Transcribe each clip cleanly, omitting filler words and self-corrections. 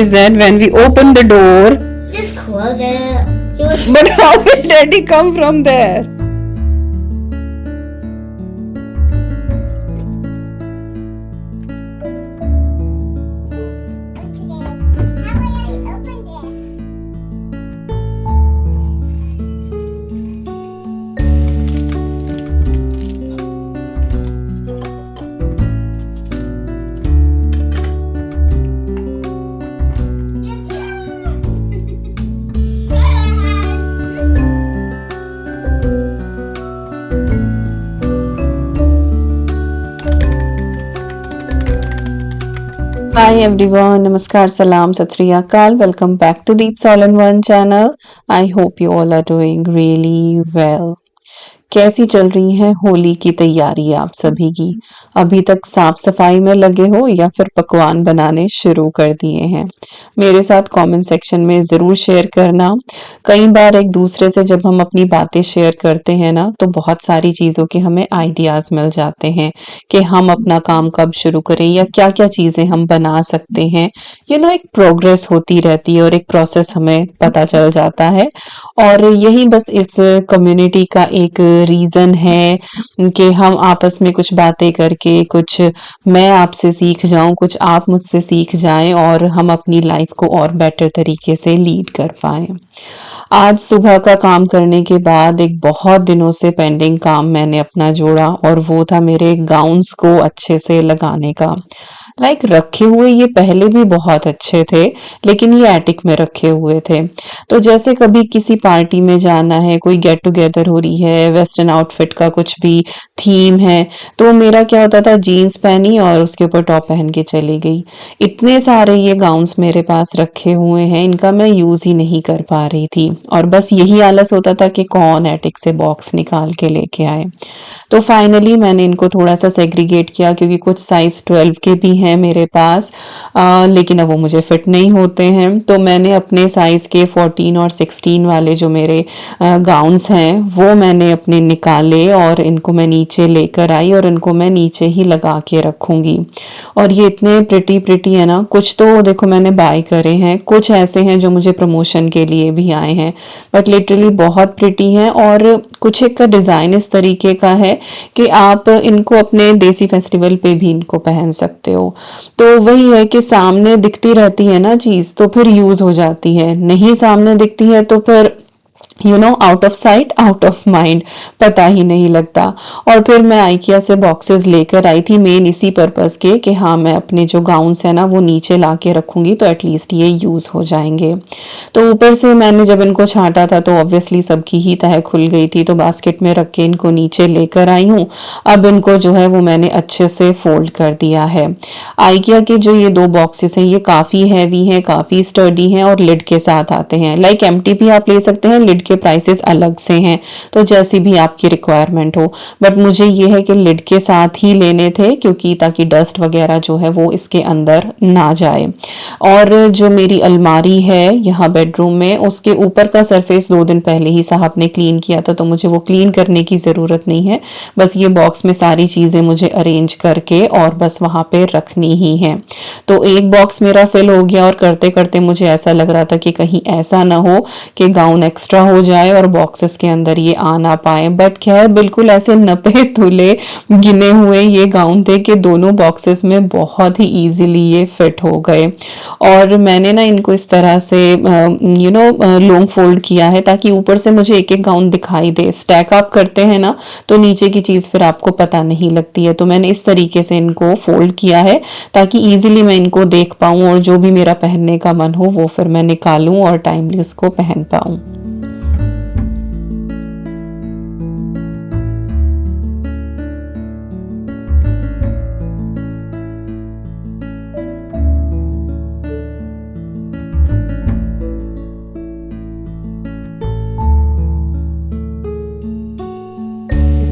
Is that when we open the door, Just close it. but how will Daddy come from there? Hi everyone, Namaskar, Salam, Sat Sri Akal. Welcome back to Deep All in One channel. I hope you all are doing really well. कैसी चल रही है होली की तैयारी आप सभी की? अभी तक साफ सफाई में लगे हो या फिर पकवान बनाने शुरू कर दिए हैं? मेरे साथ कमेंट सेक्शन में ज़रूर शेयर करना। कई बार एक दूसरे से जब हम अपनी बातें शेयर करते हैं ना, तो बहुत सारी चीज़ों के हमें आइडियाज़ मिल जाते हैं कि हम अपना काम कब शुरू करें या क्या-क्या चीज़ें हम बना सकते हैं। एक प्रोग्रेस होती रहती है और एक प्रोसेस हमें पता चल जाता है और यही बस इस कम्युनिटी का एक रीज़न है कि हम आपस में कुछ बातें करके कुछ मैं आपसे सीख जाऊं, कुछ आप मुझसे सीख जाएं और हम अपनी लाइफ को और बेटर तरीके से लीड कर पाएं। आज सुबह का काम करने के बाद एक बहुत दिनों से पेंडिंग काम मैंने अपना जोड़ा और वो था मेरे गाउन्स को अच्छे से लगाने का। रखे हुए ये पहले भी बहुत अच्छे थे, लेकिन ये एटिक में रखे हुए थे। तो जैसे कभी किसी पार्टी में जाना है, कोई गेट टुगेदर हो रही है, वेस्टर्न आउटफिट का कुछ भी थीम है, तो मेरा क्या होता था जीन्स पहनी और उसके ऊपर टॉप पहन के चली गई। इतने सारे ये गाउन्स मेरे पास रखे हुए हैं, इनका मैं यूज़ ही नहीं कर पा रही थी और बस यही आलस होता था कि कौन एटिक से बॉक्स निकाल के लेके आए। तो फाइनली मैंने इनको थोड़ा-सा सेग्रीगेट किया क्योंकि कुछ साइज़ 12 के भी हैं मेरे पास लेकिन अब वो मुझे फिट नहीं होते हैं। तो मैंने अपने साइज़ के 14 और 16 वाले जो मेरे गाउन्स हैं, वो मैंने अपने निकाले और इनको मैं नीचे लेकर आई और इनको मैं नीचे ही लगा के रखूँगी। और ये इतने प्रिटी है ना, कुछ तो देखो मैंने बाय करे हैं, कुछ ऐसे हैं जो मुझे प्रमोशन के लिए भी आए हैं, बट लिटरली बहुत प्रिटी हैं और कुछ एक का डिज़ाइन इस तरीके का है कि आप इनको अपने देसी फेस्टिवल पे भी इनको पहन सकते हो। तो वही है कि सामने दिखती रहती है ना चीज़ तो फिर यूज़ हो जाती है, नहीं सामने दिखती है तो फिर out of sight out of mind, पता ही नहीं लगता। और फिर मैं आइकिया से बॉक्सेस लेकर आई थी मेन इसी पर्पस के कि हाँ मैं अपने जो गाउन्स है ना वो नीचे ला के रखूंगी तो एटलीस्ट ये यूज़ हो जाएंगे। तो ऊपर से मैंने जब इनको छांटा था तो ऑब्वियसली सबकी ही तह खुल गई थी, तो बास्केट में रख के इनको नीचे लेकर आई हूँ। अब इनको जो है वो मैंने अच्छे से फोल्ड कर दिया है। आइकिया के जो ये 2 बॉक्सेस हैं ये काफ़ी हैवी हैं, काफ़ी स्टर्डी हैं और लिड के साथ आते हैं। एमटी भी आप ले सकते हैं, लिड के प्राइसेस अलग से हैं, तो जैसी भी आपकी रिक्वायरमेंट हो। बट मुझे ये है कि लिड के साथ ही लेने थे क्योंकि ताकि डस्ट वगैरह जो है वो इसके अंदर ना जाए। और जो मेरी अलमारी है यहाँ बेडरूम में, उसके ऊपर का सरफेस 2 दिन पहले ही साहब ने क्लीन किया था, तो मुझे वो क्लीन करने की ज़रूरत नहीं है। बस ये बॉक्स में सारी चीज़ें मुझे अरेंज करके और बस वहाँ पे रखनी ही है। तो एक बॉक्स मेरा फिल हो गया और करते करते मुझे ऐसा लग रहा था कि कहीं ऐसा ना हो कि गाउन एक्स्ट्रा हो जाए और बॉक्सेस के अंदर ये आ ना पाए। बट खैर बिल्कुल ऐसे नपे तुले गिने हुए ये गाउन थे कि दोनों बॉक्सेस में बहुत ही इजीली ये फिट हो गए। और मैंने ना इनको इस तरह से लॉन्ग फोल्ड किया है ताकि ऊपर से मुझे एक एक गाउन दिखाई दे। स्टैक अप करते हैं ना तो नीचे की चीज़ फिर आपको पता नहीं लगती है, तो मैंने इस तरीके से इनको फोल्ड किया है ताकि इजीली मैं इनको देख पाऊँ और जो भी मेरा पहनने का मन हो वो फिर मैं निकालूँ और टाइमली उसको पहन पाऊँ।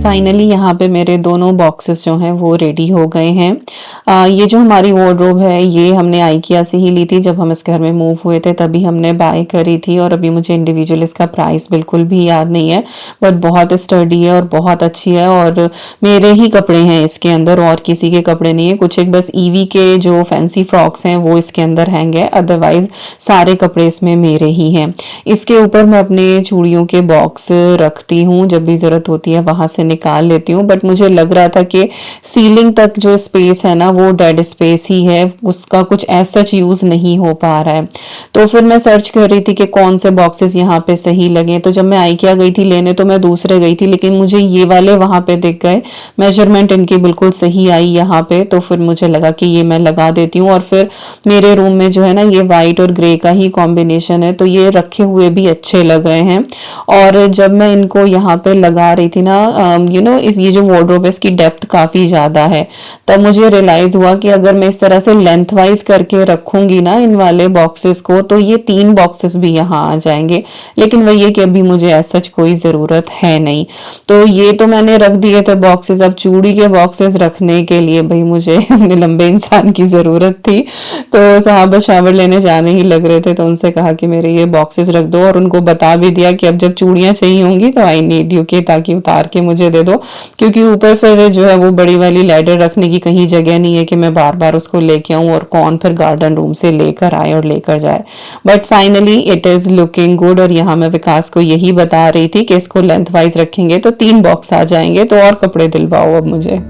फाइनली यहाँ पे मेरे दोनों बॉक्सेस जो हैं वो रेडी हो गए हैं। ये जो हमारी वार्डरोब है ये हमने आइकिया से ही ली थी, जब हम इस घर में मूव हुए थे तभी हमने बाय करी थी, और अभी मुझे इंडिविजुअल इसका प्राइस बिल्कुल भी याद नहीं है, बट बहुत स्टर्डी है और बहुत अच्छी है, और मेरे ही कपड़े हैं इसके अंदर और किसी के कपड़े नहीं है। कुछ एक बस ईवी के जो फैंसी फ्रॉक्स हैं वो इसके अंदर हैंगे, अदरवाइज सारे कपड़े इसमें मेरे ही हैं। इसके ऊपर मैं अपने चूड़ियों के बॉक्स रखती हूँ, जब भी ज़रूरत होती है वहाँ से निकाल लेती हूँ, बट मुझे लग रहा था कि सीलिंग तक जो स्पेस है ना वो डेड स्पेस ही है, उसका कुछ एज सच यूज़ नहीं हो पा रहा है। तो फिर मैं सर्च कर रही थी कि कौन से बॉक्सेस यहाँ पे सही लगे, तो जब मैं आइकिया गई थी लेने तो मैं दूसरे गई थी, लेकिन मुझे ये वाले वहाँ पे दिख गए, मेजरमेंट इनकी बिल्कुल सही आई यहाँ पे, तो फिर मुझे लगा कि ये मैं लगा देती हूँ। और फिर मेरे रूम में जो है ना ये वाइट और ग्रे का ही कॉम्बिनेशन है, तो ये रखे हुए भी अच्छे लग रहे हैं। और जब मैं इनको यहाँ पे लगा रही थी ना, इस ये जो वार्डरोब है इसकी डेप्थ काफ़ी ज़्यादा है, तब मुझे रियलाइज़ हुआ कि अगर मैं इस तरह से लेंथ वाइज करके रखूंगी ना इन वाले बॉक्सेस को, तो ये 3 बॉक्सेस भी यहाँ आ जाएंगे, लेकिन वही है कि अभी मुझे ऐसा सच कोई ज़रूरत है नहीं। तो ये तो मैंने रख दिए थे बॉक्सेस, अब चूड़ी के बॉक्सेस रखने के लिए भाई मुझे अपने लंबे इंसान की ज़रूरत थी। तो साहब बस शावर लेने जाने ही लग रहे थे, तो उनसे कहा कि मेरे ये बॉक्सेस रख दो, और उनको बता भी दिया कि अब जब चूड़ियाँ चाहिए होंगी तो आई नीड यू के, ताकि उतार के मुझे दे दो, क्योंकि ऊपर फिर जो है वो बड़ी वाली लैडर रखने की कहीं जगह नहीं है कि मैं बार बार उसको लेके आऊँ, और कौन फिर गार्डन रूम से लेकर आए और लेकर जाए। But finally it is looking good, और यहाँ मैं विकास को यही बता रही थी कि इसको लेंथ वाइज रखेंगे तो 3 बॉक्स आ जाएंगे, तो और कपड़े दिलवाओ अब मुझे।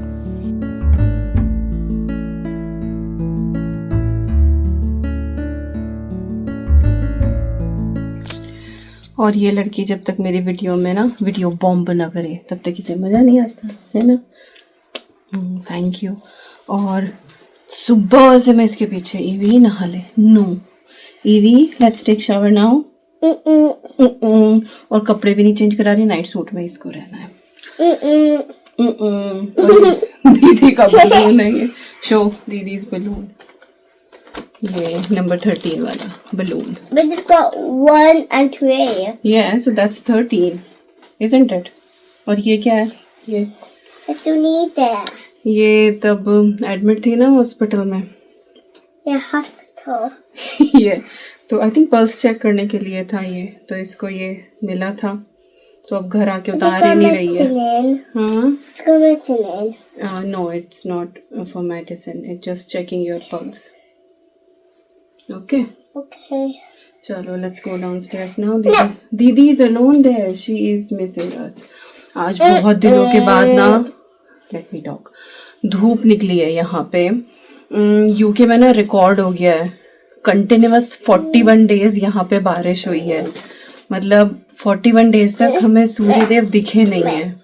और ये लड़की जब तक मेरी वीडियो में ना वीडियो बॉम्ब ना करे तब तक इसे मज़ा नहीं आता है ना। Thank you. और सुबह से मैं इसके पीछे, ईवी नहा ले, no Evie let's take shower now, और कपड़े भी नहीं चेंज करा रही, नाइट सूट में इसको रहना है। दीदी का बलून है ये, शो दीदीज बलून, ये नंबर 13 वाला balloon. But it's got 1 and 3. Yeah, so that's 13, isn't it? और ये क्या है? ये I still need it. ये तब एडमिट थी ना हॉस्पिटल में। Yeah, hospital. ये तो आई थिंक पल्स चेक करने के लिए था ये, तो इसको ये मिला था, तो अब घर आके उतार ही नहीं रही है। हाँ, It's got medicine. No it's not for medicine, it's just checking your pulse. Okay Okay. चलो लेट्स गो डाउनस्टेयर्स नाउ। दीदी is alone there, she is missing us. आज बहुत दिनों के बाद ना, लेट मी टॉक, धूप निकली है यहाँ पे। यूके में ना रिकॉर्ड हो गया है, कंटिन्यूअस 41 डेज यहाँ पे बारिश हुई है, मतलब 41 डेज तक हमें सूर्यदेव दिखे नहीं है।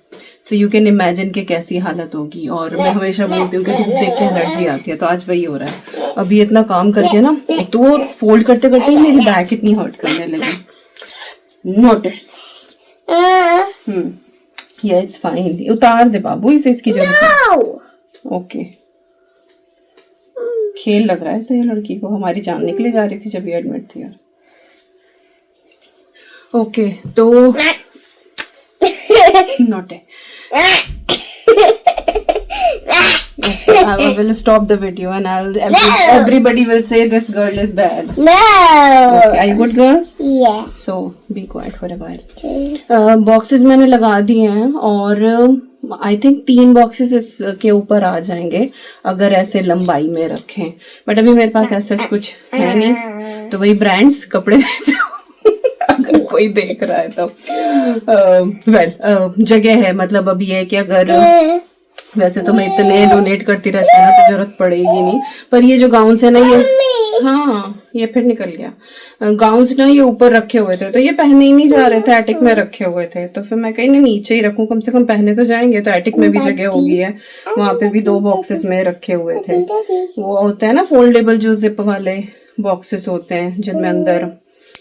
सो यू कैन इमेजिन कि कैसी हालत होगी। और मैं हमेशा बोलती हूँ कि धूप देख के एलर्जी आती है, तो आज वही हो रहा है। अभी इतना काम करके ना, एक तो वो फोल्ड करते करते ही मेरी बैक इतनी हर्ट करने लगी। नोट या इट्स फाइन, उतार दे बाबू इसे, इसकी जरूरत है। ओके, खेल लग रहा है सही लड़की को, हमारी जान निकले जा रही थी जब ये एडमिट थी यार। ओके तो नॉट है, I will stop the video and everybody will say this girl is bad. No. Okay, are you good girl? Yeah. So be quiet for a while. Boxes मैंने लगा दिए हैं, और आई थिंक 3 बॉक्सेस इसके ऊपर आ जाएंगे अगर ऐसे लंबाई में रखें, बट अभी मेरे पास ऐसा कुछ है नहीं, तो वही ब्रांड्स कपड़े अगर कोई देख रहा है तो जगह है, मतलब अब ये है कि अगर वैसे तो मैं इतने डोनेट करती रहती हूँ ना तो जरूरत पड़ेगी नहीं, पर ये जो गाउन्स है ना ये, हाँ ये फिर निकल गया, गाउन्स ना ये ऊपर रखे हुए थे तो ये पहने ही नहीं जा रहे थे, एटिक में रखे हुए थे, तो फिर मैं कहीं ना नीचे ही रखूं, कम से कम पहने तो जाएंगे। तो एटिक में भी जगह होगी है, वहां पे भी 2 बॉक्सेस में रखे हुए थे, वो होते हैं ना फोल्डेबल जो जिप वाले बॉक्सेस होते हैं जिनमें अंदर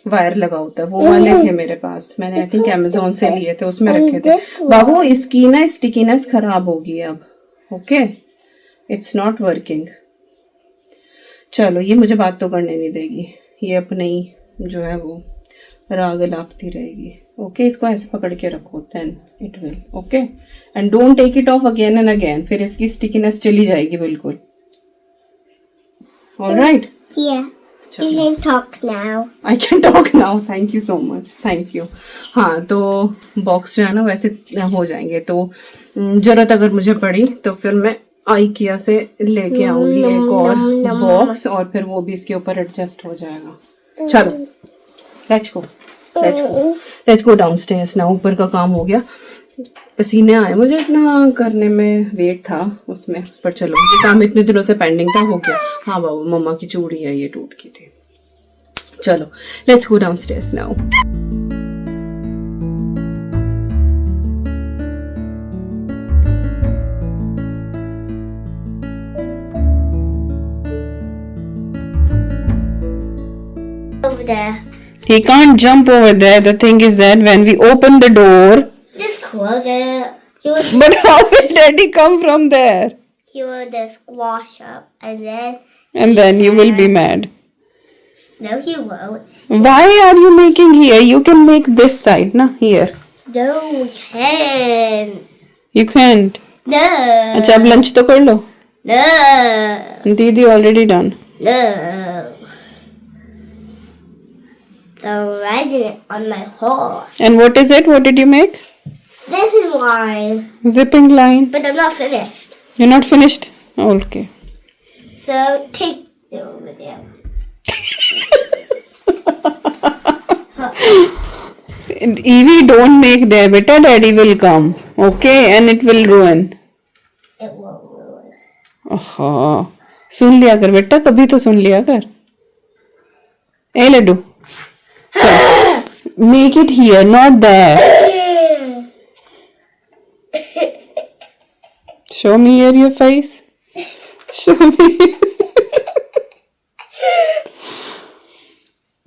वायर लगा होता है, वो वाले थे मेरे पास, मैंने आई थिंक अमेजोन से लिए थे, उसमें रखे थे। बाबू इसकी ना स्टिकीनेस खराब होगी अब, ओके इट्स नॉट वर्किंग। चलो ये मुझे बात तो करने नहीं देगी, ये अपने ही जो है वो राग लापती रहेगी। ओके इसको ऐसे पकड़ के रखो, then it will, okay and don't take it off again and again, फिर इसकी स्टिकीनेस चली जाएगी बिल्कुल। Alright, Yeah. You can talk now. I can talk now, thank you so much, thank you. हाँ तो बॉक्स जो है ना वैसे हो जाएंगे, तो जरूरत अगर मुझे पड़ी तो फिर मैं IKEA से लेके आऊंगी एक और बॉक्स, और फिर वो भी इसके ऊपर एडजस्ट हो जाएगा। चलो let's go, let's go downstairs ना, ऊपर का काम हो गया, पसीने आए मुझे इतना करने में, वेट था उसमें, पर चलो ये काम इतने दिनों से पेंडिंग था, हो गया। हाँ बाबू, मम्मा की चूड़ी है ये, टूट की थी। चलो let's go downstairs now. Over there. He can't jump over there. The thing is that when we open the door, Just close it. but how will Daddy come from there? He will just squash up and then you will be mad. no, he won't. Why are you making here? You can make this side, na? Here. No, we can. You can't. No. अच्छा अब lunch तो कर लो। No. दीदी already done. No. So riding it on my horse. And what is it? What did you make? This is line, Zipping line. but I'm not finished. You're not finished? Okay. So take it over there. Evie, don't make there, beta. Daddy will come. Okay, and it will ruin. It won't ruin. हाँ, सुन लिया कर बेटा, कभी तो सुन लिया कर। ए Laddu, make it here, not there. Show me here your face. Show me.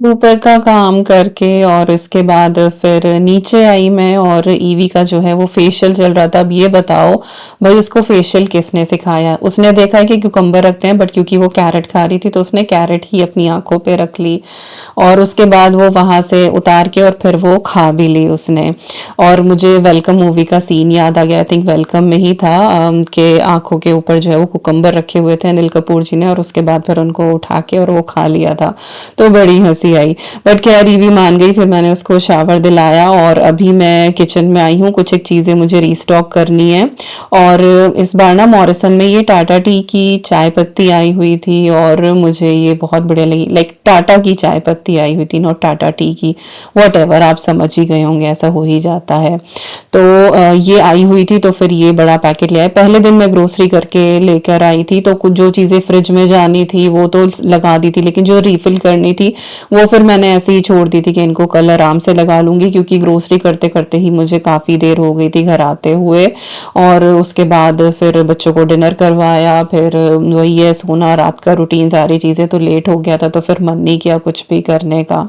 ऊपर का काम करके और इसके बाद फिर नीचे आई मैं, और ईवी का जो है वो फेशियल चल रहा था। अब ये बताओ भाई उसको फेशियल किसने सिखाया? उसने देखा है कि क्यूकम्बर रखते हैं, बट क्योंकि वो कैरेट खा रही थी तो उसने कैरेट ही अपनी आंखों पे रख ली, और उसके बाद वो वहां से उतार के और फिर वो खा भी ली उसने। और मुझे वेलकम मूवी का सीन याद आ गया, आई थिंक वेलकम में ही था, कि आंखों के ऊपर जो है वो कुकम्बर रखे हुए थे अनिल कपूर जी ने, और उसके बाद फिर उनको उठा के और वो खा लिया था, तो बड़ी हंसी आई। बट खैर ईवी मान गई, फिर मैंने उसको शावर दिलाया, और अभी मैं किचन में आई हूँ, कुछ एक चीज़ें मुझे रीस्टॉक करनी है। और इस बार ना मॉरिसन में ये टाटा टी की चाय पत्ती आई हुई थी, और मुझे ये बहुत बढ़िया लगी, लाइक टाटा की चाय पत्ती आई हुई थी, नॉट टाटा टी की, वट एवर, आप समझ ही गए होंगे, ऐसा हो ही जाता है। तो ये आई हुई थी, तो फिर ये बड़ा पैकेट ले आए। पहले दिन मैं ग्रोसरी करके लेकर आई थी, तो कुछ जो चीज़ें फ्रिज में जानी थी वो तो लगा दी थी, लेकिन जो रीफिल करनी थी वो फिर मैंने ऐसे ही छोड़ दी थी कि इनको कल आराम से लगा लूंगी, क्योंकि ग्रोसरी करते करते ही मुझे काफ़ी देर हो गई थी घर आते हुए। और उसके बाद फिर बच्चों को डिनर करवाया, फिर वही है सोना, रात का रूटीन, सारी चीज़ें, तो लेट हो गया था, तो फिर मन नहीं किया कुछ भी करने का।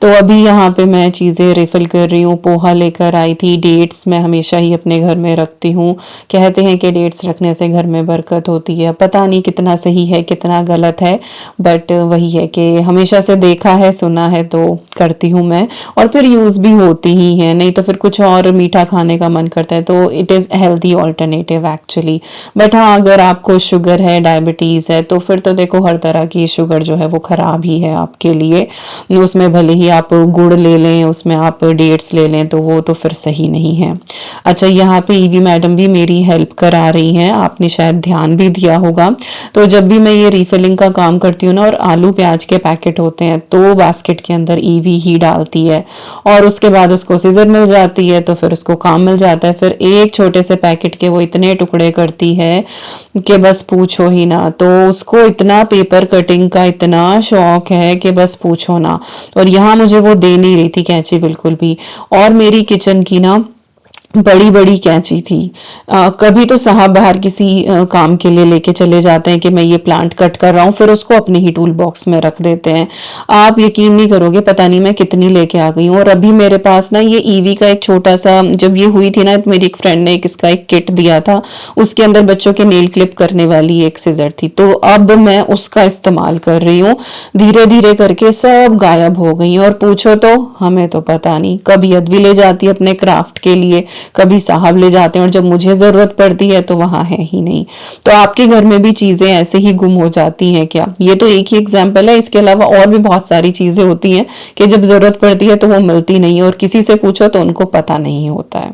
तो अभी यहाँ पे मैं चीज़ें रिफिल कर रही हूँ। पोहा लेकर आई थी, डेट्स मैं हमेशा ही अपने घर में रखती हूँ, कहते हैं कि डेट्स रखने से घर में बरकत होती है, पता नहीं कितना सही है कितना गलत है, बट वही है कि हमेशा से देखा है सुना है तो करती हूँ मैं, और फिर यूज़ भी होती ही है, नहीं तो फिर कुछ और मीठा खाने का मन करता है, तो it is healthy alternative actually. But हाँ, अगर आपको शुगर है, डायबिटीज़ है, तो फिर तो देखो हर तरह की शुगर जो है वो ख़राब ही है आपके लिए, उसमें भले ही आप गुड़ ले लें, उसमें आप डेट्स ले लें, तो वो तो फिर सही नहीं है। अच्छा, यहाँ पे ईवी मैडम भी मेरी हेल्प करा रही हैं, आपने शायद ध्यान भी दिया होगा। तो जब भी मैं ये रीफिलिंग का काम करती हूँ ना, और आलू प्याज के पैकेट होते हैं, तो बास्केट के अंदर ईवी ही डालती है, और उसके बाद उसको सीजर मिल जाती है, तो फिर उसको काम मिल जाता है। फिर एक छोटे से पैकेट के वो इतने टुकड़े करती है कि बस पूछो ही ना। तो उसको इतना पेपर कटिंग का इतना शौक है कि बस पूछो ना। और यहाँ मुझे वो दे नहीं रही थी कैंची बिल्कुल भी। और मेरी किचन की ना बड़ी बड़ी कैंची थी। कभी तो साहब बाहर किसी काम के लिए लेके चले जाते हैं कि मैं ये प्लांट कट कर रहा हूँ, फिर उसको अपने ही टूल बॉक्स में रख देते हैं। आप यकीन नहीं करोगे, पता नहीं मैं कितनी लेके आ गई हूँ। और अभी मेरे पास ना ये ईवी का एक छोटा सा, जब ये हुई थी ना, मेरी एक फ्रेंड ने इसका एक किट दिया था, उसके अंदर बच्चों के नेल क्लिप करने वाली एक सीजर थी, तो अब मैं उसका इस्तेमाल कर रही हूँ। धीरे धीरे करके सब गायब हो गई हैं, और पूछो तो हमें तो पता नहीं, कभी अदवी ले जाती है अपने क्राफ्ट के लिए, कभी साहब ले जाते हैं, और जब मुझे जरूरत पड़ती है तो वहां है ही नहीं। तो आपके घर में भी चीजें ऐसे ही गुम हो जाती हैं क्या? ये तो एक ही एग्जाम्पल है, इसके अलावा और भी बहुत सारी चीजें होती हैं कि जब जरूरत पड़ती है तो वो मिलती नहीं है, और किसी से पूछो तो उनको पता नहीं होता है।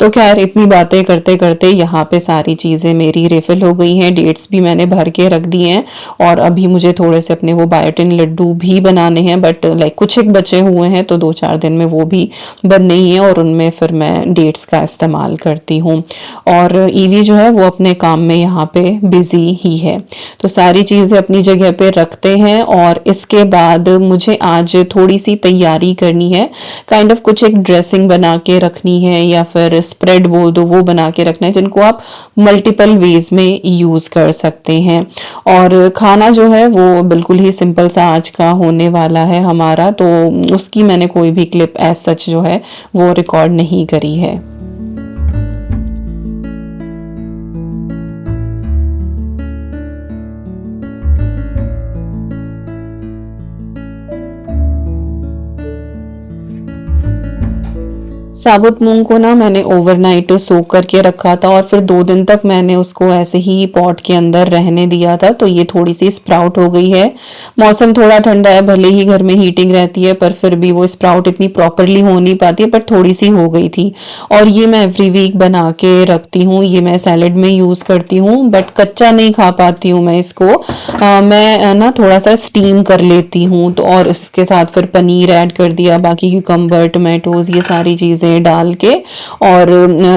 तो खैर, इतनी बातें करते करते यहाँ पे सारी चीजें मेरी रिफिल हो गई हैं, डेट्स भी मैंने भर के रख दिए हैं, और अभी मुझे थोड़े से अपने वो बायोटिन लड्डू भी बनाने हैं, बट लाइक कुछ एक बचे हुए हैं, तो 2-4 दिन में वो भी बनने ही है, और उनमें फिर मैं डेट्स का इस्तेमाल करती हूँ। और ईवी जो है वो अपने काम में यहाँ पे बिजी ही है। तो सारी चीज़ें अपनी जगह पे रखते हैं, और इसके बाद मुझे आज थोड़ी सी तैयारी करनी है, काइंड ऑफ कुछ एक ड्रेसिंग बना के रखनी है, या फिर स्प्रेड बोल दो, वो बना के रखना है, जिनको आप मल्टीपल वेज में यूज़ कर सकते हैं। और खाना जो है वो बिल्कुल ही सिंपल सा आज का होने वाला है हमारा, तो उसकी मैंने कोई भी क्लिप एज सच जो है वो रिकॉर्ड नहीं करी है। साबुत मूंग को ना मैंने ओवरनाइट सोक करके रखा था, और फिर 2 दिन तक मैंने उसको ऐसे ही पॉट के अंदर रहने दिया था, तो ये थोड़ी सी स्प्राउट हो गई है। मौसम थोड़ा ठंडा है, भले ही घर में हीटिंग रहती है, पर फिर भी वो स्प्राउट इतनी प्रॉपरली हो नहीं पाती है, पर थोड़ी सी हो गई थी। और ये मैं एवरी वीक बना के रखती हूँ, ये मैं सैलेड में यूज़ करती हूँ, बट कच्चा नहीं खा पाती हूँ मैं इसको। मैं ना थोड़ा सा स्टीम कर लेती हूँ, तो और इसके साथ फिर पनीर ऐड कर दिया, बाकी क्यूकम्बर, टमाटोज, ये सारी चीज़ें डाल के, और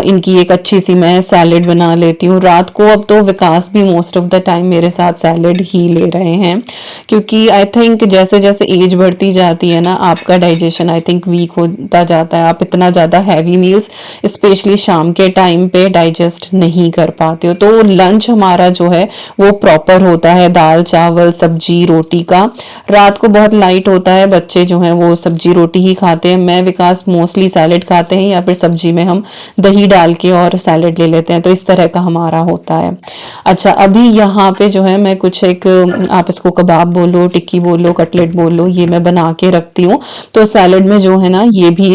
इनकी एक अच्छी सी मैं सैलेड बना लेती हूँ रात को। अब तो विकास भी मोस्ट ऑफ द टाइम मेरे साथ सैलेड ही ले रहे हैं, क्योंकि आई थिंक जैसे जैसे एज बढ़ती जाती है ना, आपका डाइजेशन आई थिंक वीक होता जाता है, आप इतना ज़्यादा हैवी मील्स स्पेशली शाम के टाइम पे डाइजेस्ट नहीं कर पाते हो। तो लंच हमारा जो है वो प्रॉपर होता है, दाल चावल सब्जी रोटी का। रात को बहुत लाइट होता है, बच्चे जो हैं वो सब्जी रोटी ही खाते हैं, मैं विकास मोस्टली सैलेड खाते हैं, या फिर सब्जी में हम दही डाल के और सैलेड ले लेते हैं, तो इस तरह का हमारा होता है। अच्छा, अभी यहाँ पे जो है मैं कुछ एक, आप इसको कबाब बोलो, टिक्की बोलो, कटलेट बोलो, ये मैं बना के रखती हूँ, तो सैलेड में जो है ना ये भी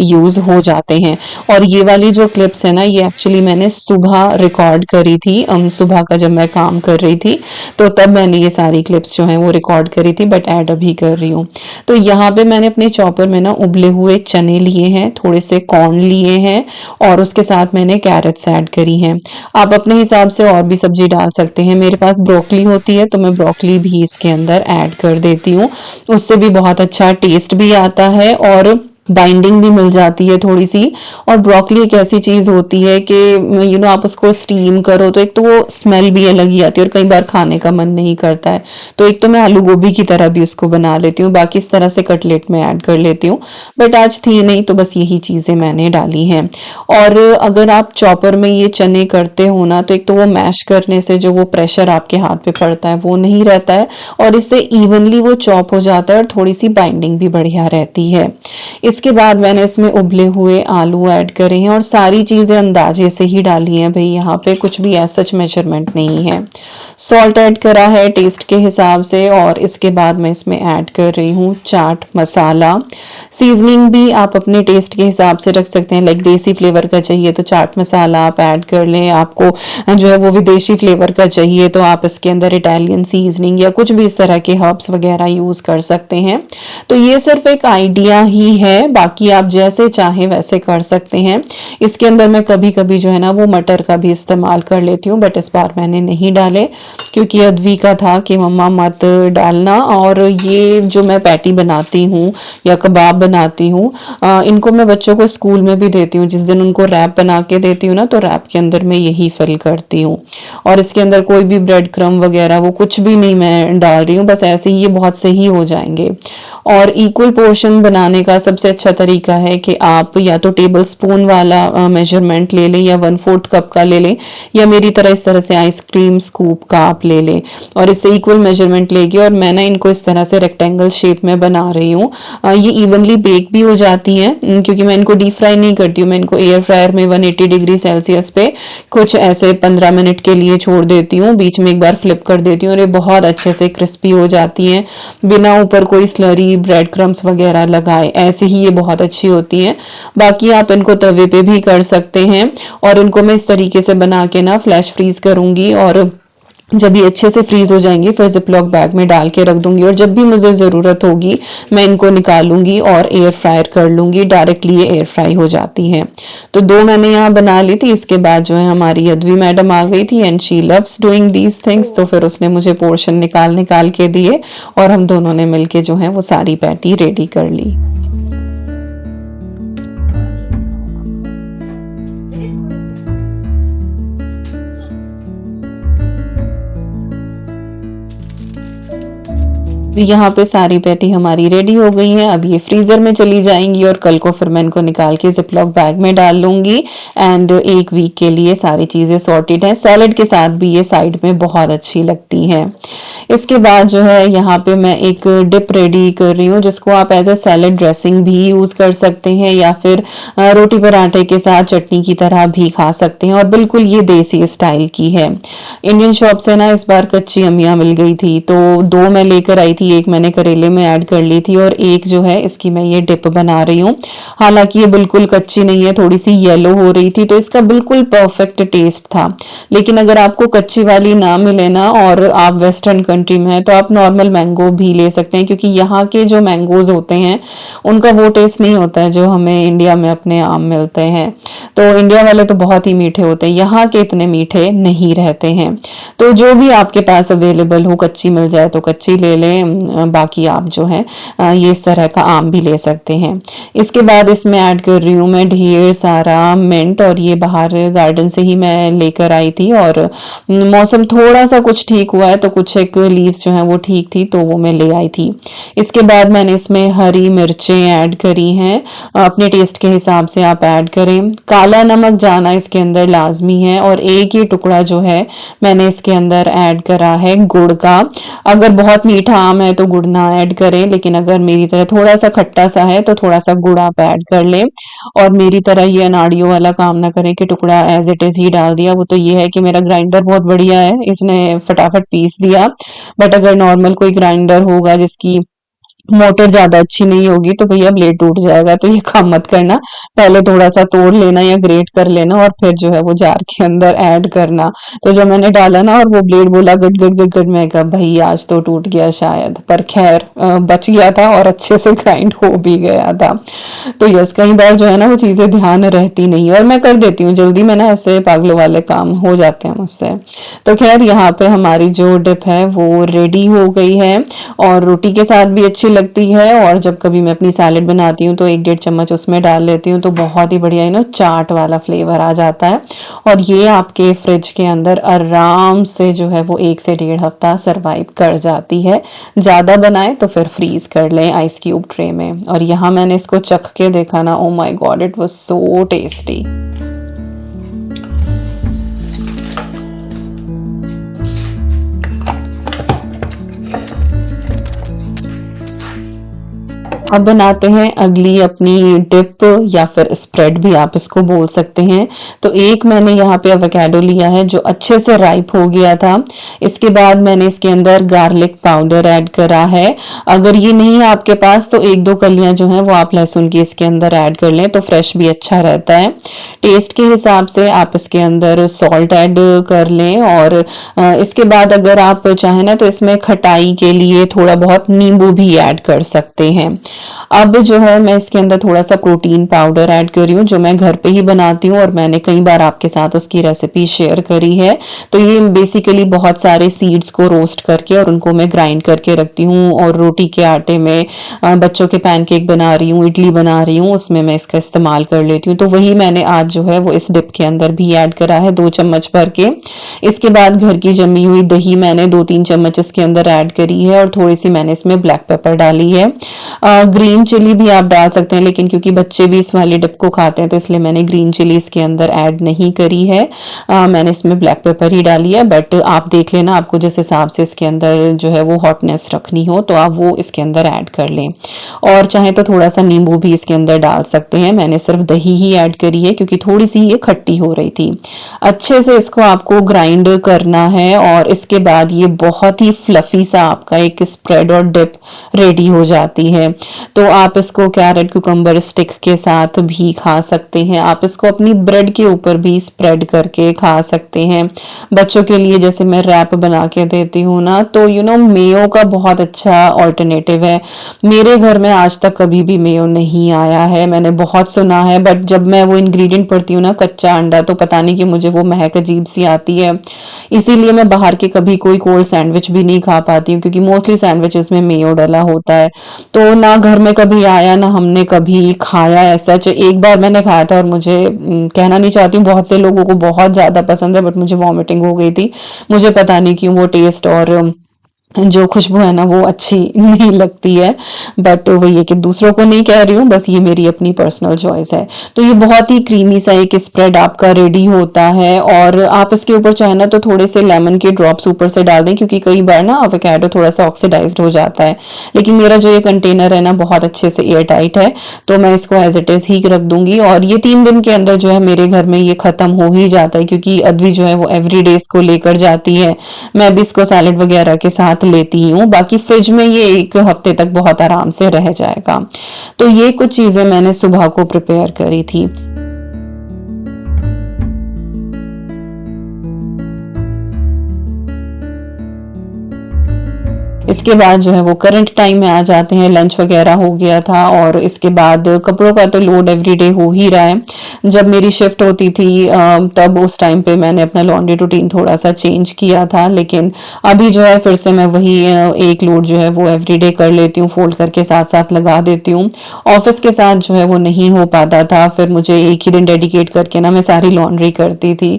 यूज हो जाते हैं। और ये वाली जो क्लिप्स है ना, ये एक्चुअली मैंने सुबह रिकॉर्ड करी थी, सुबह का जब मैं काम कर रही थी, तो तब मैंने ये सारी क्लिप्स जो हैं वो रिकॉर्ड करी थी, बट ऐड अभी कर रही हूँ। तो यहाँ पे मैंने अपने चॉपर में ना उबले हुए चने लिए हैं, थोड़े से कॉर्न लिए हैं, और उसके साथ मैंने कैरेट्स ऐड करी हैं। आप अपने हिसाब से और भी सब्जी डाल सकते हैं, मेरे पास ब्रोकली होती है तो मैं ब्रोकली भी इसके अंदर ऐड कर देती हूँ, उससे भी बहुत अच्छा टेस्ट भी आता है, और बाइंडिंग भी मिल जाती है थोड़ी सी। और ब्रोकली एक ऐसी चीज होती है कि आप उसको स्टीम करो तो एक तो वो स्मेल भी अलग ही आती है, और कई बार खाने का मन नहीं करता है, तो एक तो मैं आलू गोभी की तरह भी उसको बना लेती हूँ, बाकी इस तरह से कटलेट में ऐड कर लेती हूँ, बट आज थी नहीं तो बस यही चीजें मैंने डाली हैं। और अगर आप चॉपर में ये चने करते हो ना, तो एक तो वो मैश करने से जो वो प्रेशर आपके हाथ पे पड़ता है वो नहीं रहता है, और इससे इवनली वो चॉप हो जाता है, और थोड़ी सी बाइंडिंग भी बढ़िया रहती है। इसके बाद मैंने इसमें उबले हुए आलू ऐड करे हैं, और सारी चीज़ें अंदाजे से ही डाली हैं भाई, यहाँ पे कुछ भी ऐसा सच मेजरमेंट नहीं है। सॉल्ट ऐड करा है टेस्ट के हिसाब से, और इसके बाद मैं इसमें ऐड कर रही हूँ चाट मसाला। सीजनिंग भी आप अपने टेस्ट के हिसाब से रख सकते हैं, लाइक देसी फ्लेवर का चाहिए तो चाट मसाला आप ऐड कर लें, आपको जो है वो विदेशी फ्लेवर का चाहिए तो आप इसके अंदर इटालियन सीजनिंग या कुछ भी इस तरह के हर्ब्स वगैरह यूज कर सकते हैं। तो ये सिर्फ एक आइडिया ही है, बाकी आप जैसे चाहें वैसे कर सकते हैं। इसके अंदर मैं कभी कभी जो है ना वो मटर का भी इस्तेमाल कर लेती हूँ, बट इस बार मैंने नहीं डाले क्योंकि अद्वी का था कि मम्मा मत डालना। और ये जो मैं पैटी बनाती हूँ या कबाब बनाती हूँ, इनको मैं बच्चों को स्कूल में भी देती हूँ, जिस दिन उनको रैप बना के देती हूँ ना, तो रैप के अंदर मैं यही फिल करती हूँ, और इसके अंदर कोई भी ब्रेड क्रम वगैरह वो कुछ भी नहीं मैं डाल रही हूँ, बस ऐसे ही ये बहुत सही हो जाएंगे। और इक्वल पोर्शन बनाने का सबसे अच्छा तरीका है कि आप या तो टेबल स्पून वाला मेजरमेंट ले लें या 1/4 कप का ले लें, या मेरी तरह इस तरह से आइसक्रीम स्कूप का आप ले लें और इससे इक्वल मेजरमेंट लेगी। और मैं ना इनको इस तरह से रेक्टेंगल शेप में बना रही हूँ। ये इवनली बेक भी हो जाती हैं, क्योंकि मैं इनको डीप फ्राई नहीं करती हूँ, मैं इनको एयर फ्रायर में 180 डिग्री सेल्सियस पे कुछ ऐसे 15 मिनट के लिए छोड़ देती हूँ, बीच में एक बार फ्लिप कर देती हूँ और ये बहुत अच्छे से क्रिस्पी हो जाती हैं बिना ऊपर कोई स्लरी ब्रेड क्रम्स वगैरह लगाए। ऐसे ही ये बहुत अच्छी होती हैं। बाकी आप इनको तवे पे भी कर सकते हैं और इनको मैं इस तरीके से बना के ना फ्लैश फ्रीज करूंगी, और जब ये अच्छे से फ्रीज हो जाएंगे फिर जिपलॉक बैग में डाल के रख दूंगी, और जब भी मुझे ज़रूरत होगी मैं इनको निकालूंगी और एयर फ्रायर कर लूंगी। डायरेक्टली ये एयर फ्राई हो जाती है। तो 2 मैंने यहाँ बना ली थी। इसके बाद जो है हमारी यदवी मैडम आ गई थी and she loves doing these things, तो फिर उसने मुझे पोर्शन निकाल निकाल के दिए और हम दोनों ने मिलके जो है वो सारी पैटी रेडी कर ली। तो यहाँ पे सारी पैटी हमारी रेडी हो गई हैं। अब ये फ्रीजर में चली जाएंगी और कल को फिर मैं इनको निकाल के जिपलॉक बैग में डाल लूंगी। एंड 1 वीक के लिए सारी चीज़ें सॉर्टेड हैं। सैलेड के साथ भी ये साइड में बहुत अच्छी लगती हैं। इसके बाद जो है यहाँ पे मैं एक डिप रेडी कर रही हूँ, जिसको आप एज ए सैलेड ड्रेसिंग भी यूज़ कर सकते हैं या फिर रोटी पराठे के साथ चटनी की तरह भी खा सकते हैं, और बिल्कुल ये देसी स्टाइल की है। इंडियन शॉप से ना इस बार कच्ची अमिया मिल गई थी, तो 2 मैं लेकर आई थी। एक मैंने करेले में ऐड कर ली थी और एक जो है इसकी मैं ये डिप बना रही हूँ। हालांकि ये बिल्कुल कच्ची नहीं है, थोड़ी सी येलो हो रही थी, तो इसका बिल्कुल परफेक्ट टेस्ट था। लेकिन अगर आपको कच्ची वाली ना मिले ना और आप वेस्टर्न कंट्री में हैं, तो आप नॉर्मल मैंगो भी ले सकते हैं, क्योंकि यहाँ के जो मैंगोज होते हैं उनका वो टेस्ट नहीं होता है जो हमें इंडिया में अपने आम मिलते हैं। तो इंडिया वाले तो बहुत ही मीठे होते हैं, यहाँ के इतने मीठे नहीं रहते हैं। तो जो भी आपके पास अवेलेबल हो, कच्ची मिल जाए तो कच्ची ले लें, बाकी आप जो है ये इस तरह का आम भी ले सकते हैं। इसके बाद इसमें ऐड कर रही हूँ मैं ढेर सारा मिंट, और ये बाहर गार्डन से ही मैं लेकर आई थी, और मौसम थोड़ा सा कुछ ठीक हुआ है तो कुछ एक लीव्स जो है वो ठीक थी तो वो मैं ले आई थी। इसके बाद मैंने इसमें हरी मिर्चें ऐड करी हैं, अपने टेस्ट के हिसाब से आप ऐड करें। काला नमक जाना इसके अंदर लाजमी है, और एक ही टुकड़ा जो है मैंने इसके अंदर ऐड करा है गुड़ का। अगर बहुत मीठा आम है तो गुड़ ना ऐड करें, लेकिन अगर मेरी तरह थोड़ा सा खट्टा सा है तो थोड़ा सा गुड़ आप ऐड कर लें। और मेरी तरह ये अनाड़ियों वाला काम ना करें कि टुकड़ा एज इट इज ही डाल दिया। वो तो ये है कि मेरा ग्राइंडर बहुत बढ़िया है, इसने फटाफट पीस दिया। बट अगर नॉर्मल कोई ग्राइंडर होगा जिसकी मोटर ज्यादा अच्छी नहीं होगी तो भैया ब्लेड टूट जाएगा, तो ये काम मत करना। पहले थोड़ा सा तोड़ लेना या ग्रेट कर लेना और फिर जो है वो जार के अंदर ऐड करना। तो जब मैंने डाला ना और वो ब्लेड बोला गट गट गट गट, मैं कहा भाई आज तो टूट गया शायद, पर खैर बच गया था और अच्छे से ग्राइंड हो भी गया था। तो यस, कई बार जो है ना वो चीजें ध्यान रहती नहीं और मैं कर देती हूँ जल्दी में ना, ऐसे पागलों वाले काम हो जाते हैं मुझसे। तो खैर यहाँ पे हमारी जो डिप है वो रेडी हो गई है और रोटी के साथ भी अच्छी लगती है, और जब कभी मैं अपनी सैलेड बनाती हूँ तो 1-1.5 चम्मच उसमें डाल लेती हूँ, तो बहुत ही बढ़िया चाट वाला फ्लेवर आ जाता है। और ये आपके फ्रिज के अंदर आराम से जो है वो 1 से 1.5 हफ्ता सरवाइव कर जाती है। ज़्यादा बनाए तो फिर फ्रीज कर लें आइस क्यूब ट्रे में। और यहाँ मैंने इसको चख के देखा ना, oh my God, it was so tasty. अब बनाते हैं अगली अपनी डिप या फिर स्प्रेड भी आप इसको बोल सकते हैं। तो एक मैंने यहाँ पे एवोकाडो लिया है जो अच्छे से राइप हो गया था। इसके बाद मैंने इसके अंदर गार्लिक पाउडर ऐड करा है। अगर ये नहीं है आपके पास तो 1-2 कलियां जो हैं वो आप लहसुन की इसके अंदर ऐड कर लें तो फ्रेश भी अच्छा रहता है। टेस्ट के हिसाब से आप इसके अंदर सॉल्ट ऐड कर लें, और इसके बाद अगर आप चाहें ना तो इसमें खटाई के लिए थोड़ा बहुत नींबू भी ऐड कर सकते हैं। अब जो है मैं इसके अंदर थोड़ा सा प्रोटीन पाउडर ऐड कर रही हूँ जो मैं घर पे ही बनाती हूँ, और मैंने कई बार आपके साथ उसकी रेसिपी शेयर करी है। तो ये बेसिकली बहुत सारे सीड्स को रोस्ट करके और उनको मैं ग्राइंड करके रखती हूँ, और रोटी के आटे में बच्चों के पैनकेक बना रही हूँ, इडली बना रही हूँ, उसमें मैं इसका इस्तेमाल कर लेती हूँ। तो वही मैंने आज जो है वो इस डिप के अंदर भी ऐड करा है 2 चम्मच भर के। इसके बाद घर की जमी हुई दही मैंने 2-3 चम्मच इसके अंदर ऐड करी है, और थोड़ी सी मैंने इसमें ब्लैक पेपर डाली है। ग्रीन चिली भी आप डाल सकते हैं, लेकिन क्योंकि बच्चे भी इस वाले डिप को खाते हैं तो इसलिए मैंने ग्रीन चिली इसके अंदर ऐड नहीं करी है। मैंने इसमें ब्लैक पेपर ही डाली है, बट आप देख लेना, आपको जिस हिसाब से इसके अंदर जो है वो हॉटनेस रखनी हो तो आप वो इसके अंदर ऐड कर लें। और चाहे तो थोड़ा सा नींबू भी इसके अंदर डाल सकते हैं। मैंने सिर्फ दही ही ऐड करी है क्योंकि थोड़ी सी ये खट्टी हो रही थी। अच्छे से इसको आपको ग्राइंड करना है और इसके बाद ये बहुत ही फ्लफी सा आपका एक स्प्रेड और डिप रेडी हो जाती है। तो आप इसको कैरेट कुकम्बर स्टिक के साथ भी खा सकते हैं, आप इसको अपनी ब्रेड के ऊपर भी स्प्रेड करके खा सकते हैं। बच्चों के लिए जैसे मैं रैप बना के देती हूँ ना, तो मेयो का बहुत अच्छा ऑल्टरनेटिव है। मेरे घर में आज तक कभी भी मेयो नहीं आया है, मैंने बहुत सुना है, बट जब मैं वो इंग्रेडिएंट पढ़ती हूँ ना, कच्चा अंडा, तो पता नहीं कि मुझे वो महक अजीब सी आती है। इसीलिए मैं बाहर के कभी कोई कोल्ड सैंडविच भी नहीं खा पाती हूँ, क्योंकि मोस्टली सैंडविचेस में मेयो डला होता है। तो ना घर में कभी आया, ना हमने कभी खाया ऐसा। एक बार मैंने खाया था और मुझे कहना नहीं चाहती हूँ, बहुत से लोगों को बहुत ज्यादा पसंद है, बट मुझे वॉमिटिंग हो गई थी। मुझे पता नहीं क्यों वो टेस्ट और जो खुशबू है ना वो अच्छी नहीं लगती है। बट वही है कि दूसरों को नहीं कह रही हूँ, बस ये मेरी अपनी पर्सनल चॉइस है। तो ये बहुत ही क्रीमी सा एक स्प्रेड आपका रेडी होता है, और आप इसके ऊपर चाहे ना तो थोड़े से लेमन के ड्रॉप्स ऊपर से डाल दें, क्योंकि कई बार ना एवोकाडो थोड़ा सा ऑक्सीडाइज्ड हो जाता है। लेकिन मेरा जो ये कंटेनर है ना बहुत अच्छे से एयर टाइट है, तो मैं इसको एज इट इज ही रख दूंगी, और ये 3 दिन के अंदर जो है मेरे घर में ये खत्म हो ही जाता है, क्योंकि अद्वी जो है वो एवरी डे इसको लेकर जाती है। मैं भी इसको सैलेड वगैरह के साथ लेती हूँ, बाकी फ्रिज में ये 1 हफ्ते तक बहुत आराम से रह जाएगा। तो ये कुछ चीजें मैंने सुबह को प्रिपेयर करी थी। इसके बाद जो है वो करंट टाइम में आ जाते हैं, लंच वगैरह हो गया था, और इसके बाद कपड़ों का तो लोड एवरीडे हो ही रहा है। जब मेरी शिफ्ट होती थी तब उस टाइम पे मैंने अपना लॉन्ड्री रूटीन थोड़ा सा चेंज किया था, लेकिन अभी जो है फिर से मैं वही एक लोड जो है वो एवरीडे कर लेती हूँ, फोल्ड करके साथ साथ लगा देती हूँ। ऑफिस के साथ जो है वो नहीं हो पाता था, फिर मुझे एक ही दिन डेडिकेट करके ना मैं सारी लॉन्ड्री करती थी।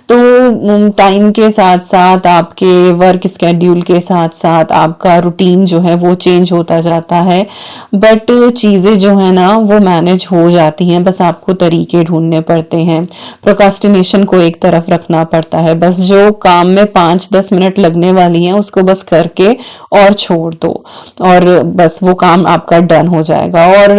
तो टाइम के साथ साथ आपके वर्क स्केड्यूल के साथ साथ आपका रूटीन जो है वो चेंज होता जाता है, बट चीज़ें जो है ना वो मैनेज हो जाती हैं, बस आपको तरीके ढूंढने पड़ते हैं। प्रोकास्टिनेशन को एक तरफ रखना पड़ता है, बस जो काम में 5-10 मिनट लगने वाली हैं उसको बस करके और छोड़ दो, और बस वो काम आपका डन हो जाएगा। और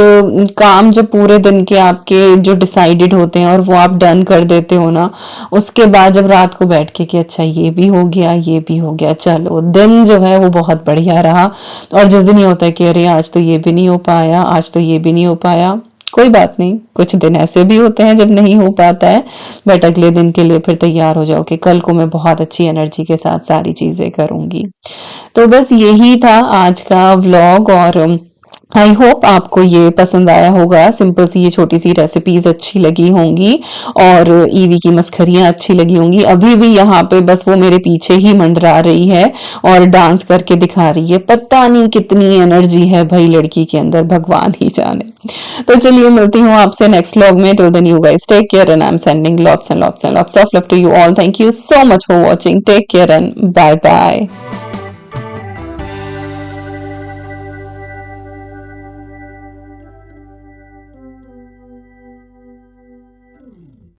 काम जब पूरे दिन के आपके जो डिसाइडेड होते हैं और वो आप डन कर देते हो ना, उसके बाद जब रात को बैठ के कि अच्छा ये भी हो गया, ये भी हो गया, चलो दिन जो है वो बहुत बढ़िया रहा। और जिस दिन ये होता है कि अरे आज तो ये भी नहीं हो पाया, आज तो ये भी नहीं हो पाया, कोई बात नहीं, कुछ दिन ऐसे भी होते हैं जब नहीं हो पाता है, बट अगले दिन के लिए फिर तैयार हो जाओ कि कल को मैं बहुत अच्छी एनर्जी के साथ सारी चीजें करूंगी। तो बस यही था आज का व्लॉग, और आई होप आपको ये पसंद आया होगा। सिंपल सी ये छोटी सी रेसिपीज अच्छी लगी होंगी, और ईवी की मस्खरियां अच्छी लगी होंगी। अभी भी यहाँ पे बस वो मेरे पीछे ही मंडरा रही है और डांस करके दिखा रही है, पता नहीं कितनी एनर्जी है भाई लड़की के अंदर, भगवान ही जाने। तो चलिए मिलती हूँ आपसे नेक्स्ट व्लॉग में। Till then you guys take care, and I am sending lots and lots and lots of love to you all. Thank you so much for watching, take care and bye bye.